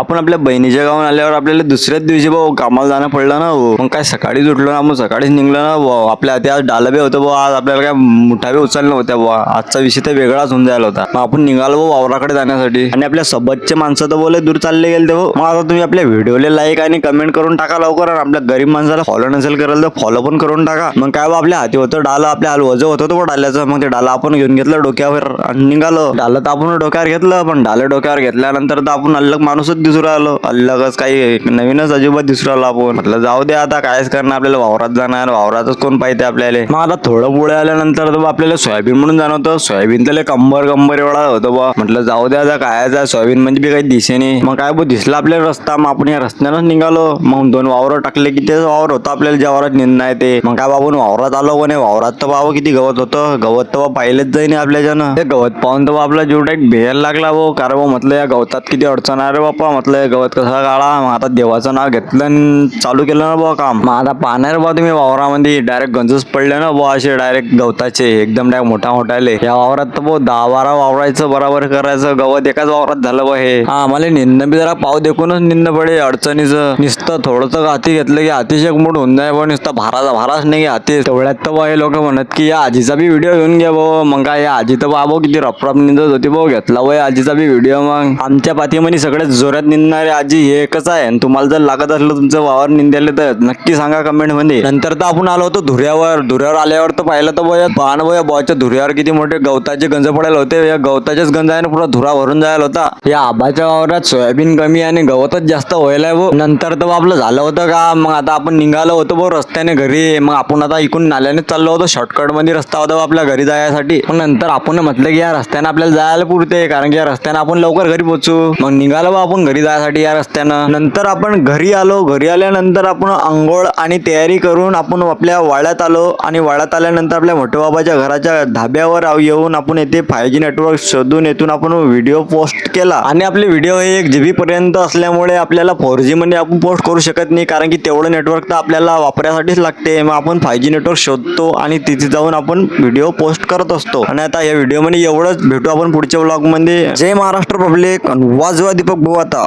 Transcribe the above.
आपण आपल्या बहिणीच्या गावात आल्यावर आपल्याला दुसऱ्याच दिवशी भाऊ कामाला जाणं पडलं ना भाऊ. मग काय सकाळीच उठलो ना, मग सकाळीच निघलो ना भाऊ. आपल्या ते आज डालबे होतं भाऊ, आज आपल्याला काय मुठाबे उचलले होत्या भाऊ. आजचा विषय तर वेगळाच होऊन जायला होता. मग आपण निघालो भाऊ वावराकडे जाण्यासाठी, आणि आपल्या सोबतचे माणसं तर बोले दूर चालले गेले भाऊ. मग आता तुम्ही आपल्या व्हिडिओला लाईक आणि कमेंट करून टाका लवकर, आणि आपल्या गरीब माणसाला फॉलो नसेल करायला तर फॉलो पण करून टाका. मग काय बा आपल्या हाती होतं डाला, आपल्या वजन होतं तो डाल्याचं. मग ते डाला आपण घेऊन घेतलं डोक्यावर आणि निघालो. डालं तर आपण डोक्यावर घेतलं, पण डालं डोक्यावर घेतल्यानंतर तर आपण अल्लग माणूसच दिसू राहिलो. अल्लगच काही नवीनच अजिबात दिसू राहिलो. आपण म्हटलं जाऊ दे आता कायच करणार, आपल्याला वावरात जाणार, वावरातच कोण पाहिजे आपल्याला. मग आता थोडं पुढे आल्यानंतर तर आपल्याला सोयाबीन म्हणून जाणं होतं. सोयाबीन तर कंबर एवढा होतं बा. म्हटलं जाऊ दे आता काय सोयाबीन म्हणजे बी काही दिसे नाही. मग काय दिसला आपल्याला रस्ता, मग आपण या रस्त्यानंच निघालो. मग 2 वावर टाकले की ते वावर होतं आपल्याला ज्या वावरात निंद आहे ते. मग काय बाबून वावरात आलो कोणी, वावरात तर बाबा किती गवत होतं. गवत तर पाहिलेच जाईन आपल्याच्यानं. ते गवत पाहून तर आपला जीव टाईट भेल लागला भाऊ. कारण भाऊ म्हटलं या गवतात किती अडचण आहे रे बाप्पा. म्हटलं हे गवत कसा काढा. मग आता देवाचं नाव घेतलं आणि चालू केलं ना बुवा काम. मग आता पाहणार बा तुम्ही वावरामध्ये डायरेक्ट गंजच पडले ना बुवा, असे डायरेक्ट गवताचे एकदम डायरेक्ट मोठाले. या वावरात तर भाऊ 10-12 वावरायचं बरोबर करायचं. गवत एकाच वावरात झालं बा हे. हा मला निंद बी जरा पाव देखूनच निंद पडे अडचणीचं. नुसतं थोडंसं हाती घेतलं की हातीशी एक मूठ होऊन जाय. पण नुसतं भाराच नाही हाती. तेवढ्यात तर बा हे लोक म्हणत की या आजीचा बी व्हिडिओ घेऊन घ्या भाऊ. मग काय या आजी तर बाबा किती रपरप निंदत होती भाऊ. घेतला भाऊ आजीचा बी व्हिडिओ. मग आमच्या पाठीमध्ये सगळ्यात जोरात निंदणारे आजी हे एकच आहे. आणि तुम्हाला जर लागत असलं तुमचं वावर निंदायला तर नक्की सांगा कमेंट मध्ये. नंतर तर आपण आलो होतो धुऱ्यावर आल्यावर तर पाहिलं तर बोया पाहणं बोया बॉयच्या धुऱ्यावर किती मोठे गवताचे गंज पडायला होते. या गवताचेच गंज आहे ना पुरा धुरा भरून जायला होता. या आबाच्या वावरात सोयाबीन कमी आणि गवतच जास्त व्हायला भाऊ. नंतर तर आपलं झालं होतं का, मग आता आपण निघालो होतो भाऊ रस्त्याने घरी. मग आपण आता इकडून नाल्याने चाललो होतो, शॉर्टकट मध्ये रस्ता होता आपल्या घरी जायसाठी. पण नंतर आपण म्हटलं की या रस्त्याने आपल्याला जायला पुरते, कारण की या रस्त्याने आपण लवकर घरी पोहोचू. मग निघालो बा आपण घरी जायसाठी या रस्त्यानं. नंतर आपण घरी आलो. घरी आल्यानंतर आपण आंघोळ आणि तयारी करून आपण आपल्या वाड्यात आलो. आणि वाड्यात आल्यानंतर आपल्या मोठे बाबाच्या घराच्या धाब्यावर येऊन आपण येथे 5G नेटवर्क शोधून येथून आपण व्हिडिओ पोस्ट केला. आणि आपले व्हिडिओ हे 1 GB पर्यंत असल्यामुळे आपल्याला 4G मध्ये आपण पोस्ट करू शकत नाही, कारण की तेवढं नेटवर्क तर आपल्याला वापरासाठीच लागते. मग आपण 5G नेटवर्क शोधतो आणि तिथे जाऊन आपण व्हिडिओ पोस्ट करत असतो. आणि आता या व्हिडिओ मध्ये एवढंच. भेटू आपण पुढच्या व्लॉग मध्ये. जय महाराष्ट्र पब्लिक. वाजवा दीपक भाऊ आता.